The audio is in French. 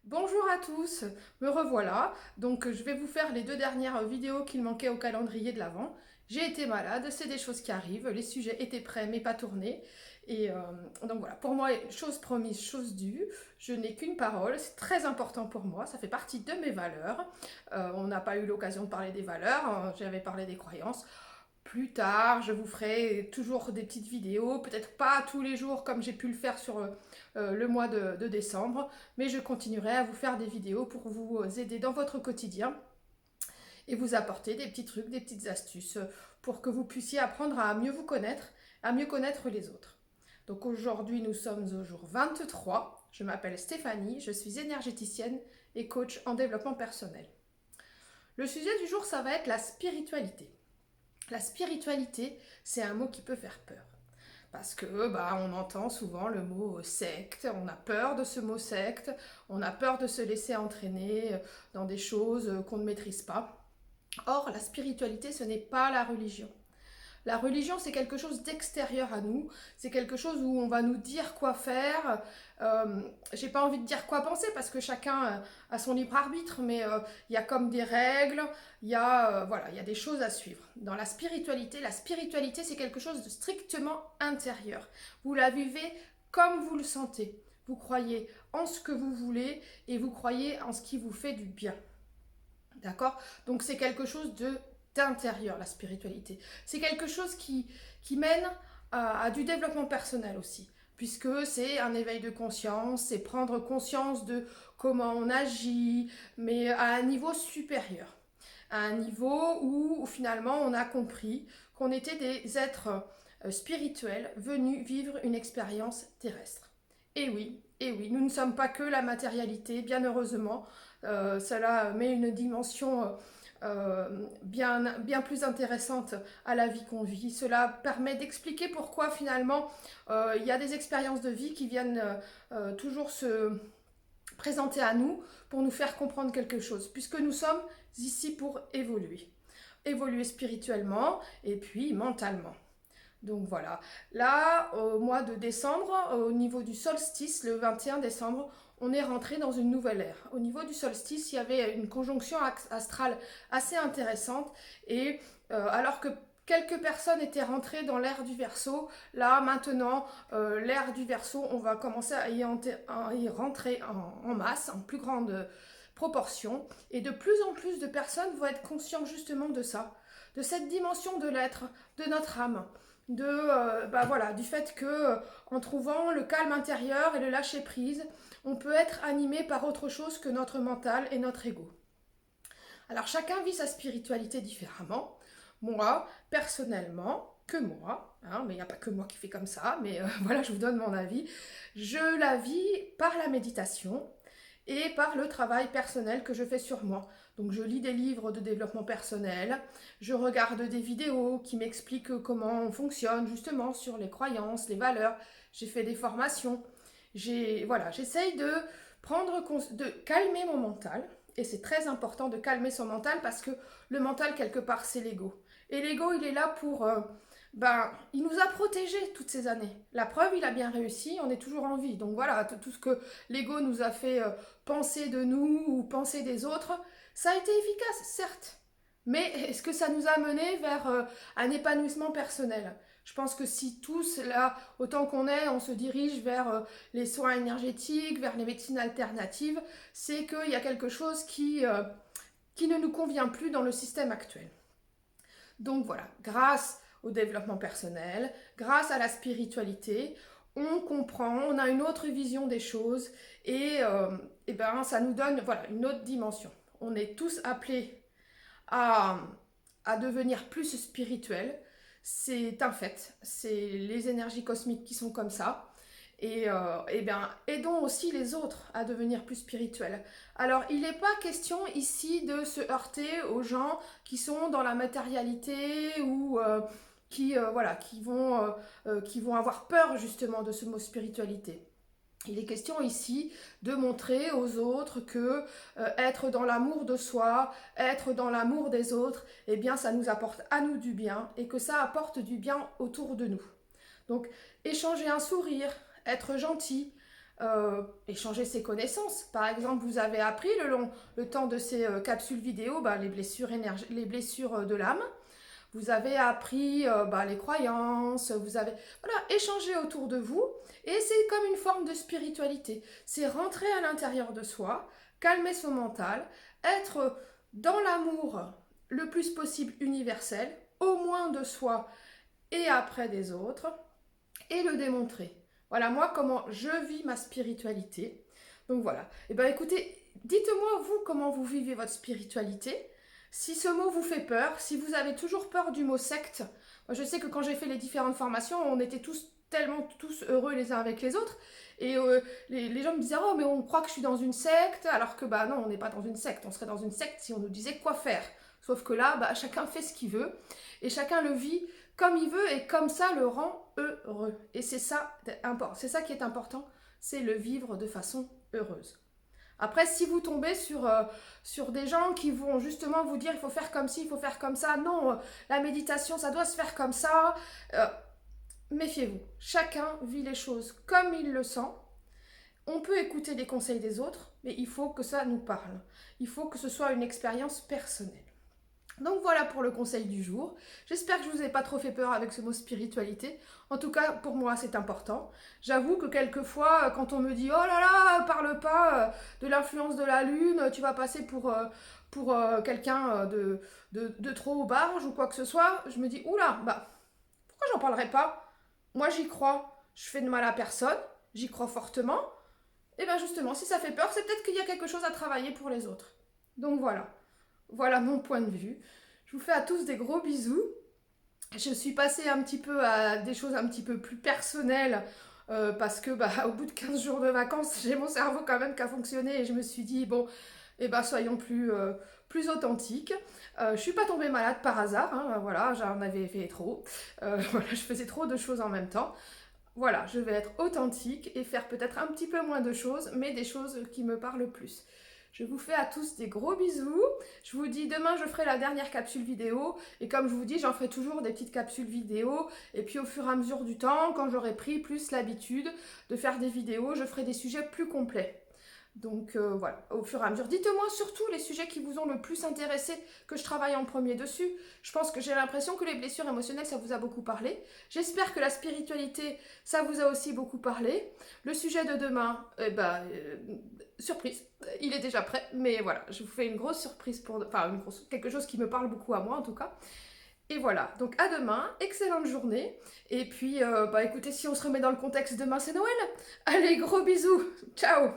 Bonjour à tous, me revoilà. Donc je vais vous faire les deux dernières vidéos qu'il manquait au calendrier de l'Avent. J'ai été malade, c'est des choses qui arrivent, les sujets étaient prêts mais pas tournés. Et donc voilà, pour moi, chose promise, chose due, je n'ai qu'une parole, c'est très important pour moi, ça fait partie de mes valeurs. On n'a pas eu l'occasion de parler des valeurs, hein, j'avais parlé des croyances. Plus tard, je vous ferai toujours des petites vidéos, peut-être pas tous les jours comme j'ai pu le faire sur le mois de décembre, mais je continuerai à vous faire des vidéos pour vous aider dans votre quotidien et vous apporter des petits trucs, des petites astuces pour que vous puissiez apprendre à mieux vous connaître, à mieux connaître les autres. Donc aujourd'hui, nous sommes au jour 23. Je m'appelle Stéphanie, je suis énergéticienne et coach en développement personnel. Le sujet du jour, ça va être la spiritualité. La spiritualité, c'est un mot qui peut faire peur. Parce que on entend souvent le mot secte, on a peur de ce mot secte, on a peur de se laisser entraîner dans des choses qu'on ne maîtrise pas. Or, la spiritualité, ce n'est pas la religion. La religion, c'est quelque chose d'extérieur à nous, c'est quelque chose où on va nous dire quoi faire. J'ai pas envie de dire quoi penser parce que chacun a son libre arbitre, mais il y a comme des règles, il y a des choses à suivre. Dans la spiritualité, c'est quelque chose de strictement intérieur. Vous la vivez comme vous le sentez. Vous croyez en ce que vous voulez et vous croyez en ce qui vous fait du bien. D'accord? Donc c'est quelque chose d'intérieur, la spiritualité. C'est quelque chose qui mène à du développement personnel aussi, puisque c'est un éveil de conscience, c'est prendre conscience de comment on agit, mais à un niveau supérieur. À un niveau où finalement on a compris qu'on était des êtres spirituels venus vivre une expérience terrestre. Et oui, nous ne sommes pas que la matérialité, bien heureusement. Cela met une dimension bien plus intéressante à la vie qu'on vit. Cela permet d'expliquer pourquoi finalement il y a des expériences de vie qui viennent toujours se présenter à nous pour nous faire comprendre quelque chose, puisque nous sommes ici pour évoluer. Évoluer spirituellement et puis mentalement. Donc voilà. Là, au mois de décembre, au niveau du solstice, le 21 décembre, on est rentré dans une nouvelle ère. Au niveau du solstice, il y avait une conjonction astrale assez intéressante. Et alors que quelques personnes étaient rentrées dans l'ère du Verseau, là maintenant, l'ère du Verseau, on va commencer à y rentrer en masse, en plus grande proportion. Et de plus en plus de personnes vont être conscientes justement de ça, de cette dimension de l'être, de notre âme du fait que en trouvant le calme intérieur et le lâcher prise, on peut être animé par autre chose que notre mental et notre ego. Alors chacun vit sa spiritualité différemment. Moi, personnellement, que moi, hein, mais il n'y a pas que moi qui fais comme ça, mais voilà, je vous donne mon avis. Je la vis par la méditation et par le travail personnel que je fais sur moi. Donc je lis des livres de développement personnel, je regarde des vidéos qui m'expliquent comment on fonctionne justement sur les croyances, les valeurs. J'ai fait des formations. J'essaye de de calmer mon mental. Et c'est très important de calmer son mental parce que le mental, quelque part, c'est l'ego. Et l'ego, il est là pour... il nous a protégés toutes ces années. La preuve, il a bien réussi, on est toujours en vie. Donc voilà, tout ce que l'ego nous a fait penser de nous ou penser des autres, ça a été efficace, certes. Mais est-ce que ça nous a mené vers un épanouissement personnel? Je pense que si tous, là, autant qu'on est, on se dirige vers les soins énergétiques, vers les médecines alternatives, c'est qu'il y a quelque chose qui ne nous convient plus dans le système actuel. Donc voilà, grâce au développement personnel, grâce à la spiritualité, on comprend, on a une autre vision des choses et ça nous donne voilà, une autre dimension. On est tous appelés à, à devenir plus spirituels. C'est un fait. C'est les énergies cosmiques qui sont comme ça. Aidons aussi les autres à devenir plus spirituels. Alors, il n'est pas question ici de se heurter aux gens qui sont dans la matérialité ou qui vont avoir peur justement de ce mot spiritualité. Il est question ici de montrer aux autres que être dans l'amour de soi, être dans l'amour des autres, eh bien ça nous apporte à nous du bien et que ça apporte du bien autour de nous. Donc échanger un sourire, être gentil, échanger ses connaissances. Par exemple, vous avez appris le temps de ces capsules vidéo les blessures, les blessures de l'âme. Vous avez appris les croyances, vous avez échangé autour de vous. Et c'est comme une forme de spiritualité. C'est rentrer à l'intérieur de soi, calmer son mental, être dans l'amour le plus possible universel, au moins de soi et après des autres, et le démontrer. Voilà, moi, comment je vis ma spiritualité. Donc voilà. Et bien écoutez, dites-moi, vous, comment vous vivez votre spiritualité. Si ce mot vous fait peur, si vous avez toujours peur du mot secte, moi je sais que quand j'ai fait les différentes formations, on était tellement tous heureux les uns avec les autres. Et les gens me disaient, oh mais on croit que je suis dans une secte, alors que non, on n'est pas dans une secte. On serait dans une secte si on nous disait quoi faire. Sauf que là, chacun fait ce qu'il veut et chacun le vit comme il veut et comme ça le rend heureux. Et c'est ça qui est important, c'est le vivre de façon heureuse. Après, si vous tombez sur des gens qui vont justement vous dire il faut faire comme ci, il faut faire comme ça, non, la méditation, ça doit se faire comme ça, méfiez-vous. Chacun vit les choses comme il le sent. On peut écouter les conseils des autres, mais il faut que ça nous parle. Il faut que ce soit une expérience personnelle. Donc voilà pour le conseil du jour. J'espère que je ne vous ai pas trop fait peur avec ce mot spiritualité. En tout cas, pour moi, c'est important. J'avoue que quelquefois, quand on me dit « Oh là là, parle pas de l'influence de la lune, tu vas passer pour quelqu'un de trop barge ou quoi que ce soit », je me dis « Oula, pourquoi j'en parlerai pas ? Moi, j'y crois. Je fais de mal à personne. J'y crois fortement. Et bien justement, si ça fait peur, c'est peut-être qu'il y a quelque chose à travailler pour les autres. Donc voilà. Voilà mon point de vue. Je vous fais à tous des gros bisous. Je suis passée un petit peu à des choses un petit peu plus personnelles parce que au bout de 15 jours de vacances, j'ai mon cerveau quand même qui a fonctionné et je me suis dit bon, soyons plus authentiques. Je suis pas tombée malade par hasard, hein, voilà, j'en avais fait trop. Je faisais trop de choses en même temps. Voilà, je vais être authentique et faire peut-être un petit peu moins de choses, mais des choses qui me parlent plus. Je vous fais à tous des gros bisous. Je vous dis demain je ferai la dernière capsule vidéo. Et comme je vous dis, j'en ferai toujours des petites capsules vidéo. Et puis au fur et à mesure du temps, quand j'aurai pris plus l'habitude de faire des vidéos, je ferai des sujets plus complets. Donc voilà, au fur et à mesure. Dites-moi surtout les sujets qui vous ont le plus intéressé, que je travaille en premier dessus. Je pense que j'ai l'impression que les blessures émotionnelles, ça vous a beaucoup parlé. J'espère que la spiritualité, ça vous a aussi beaucoup parlé. Le sujet de demain, surprise, il est déjà prêt. Mais voilà, je vous fais une grosse surprise, quelque chose qui me parle beaucoup à moi en tout cas. Et voilà, donc à demain, excellente journée. Et puis, écoutez, si on se remet dans le contexte, demain c'est Noël. Allez, gros bisous, ciao.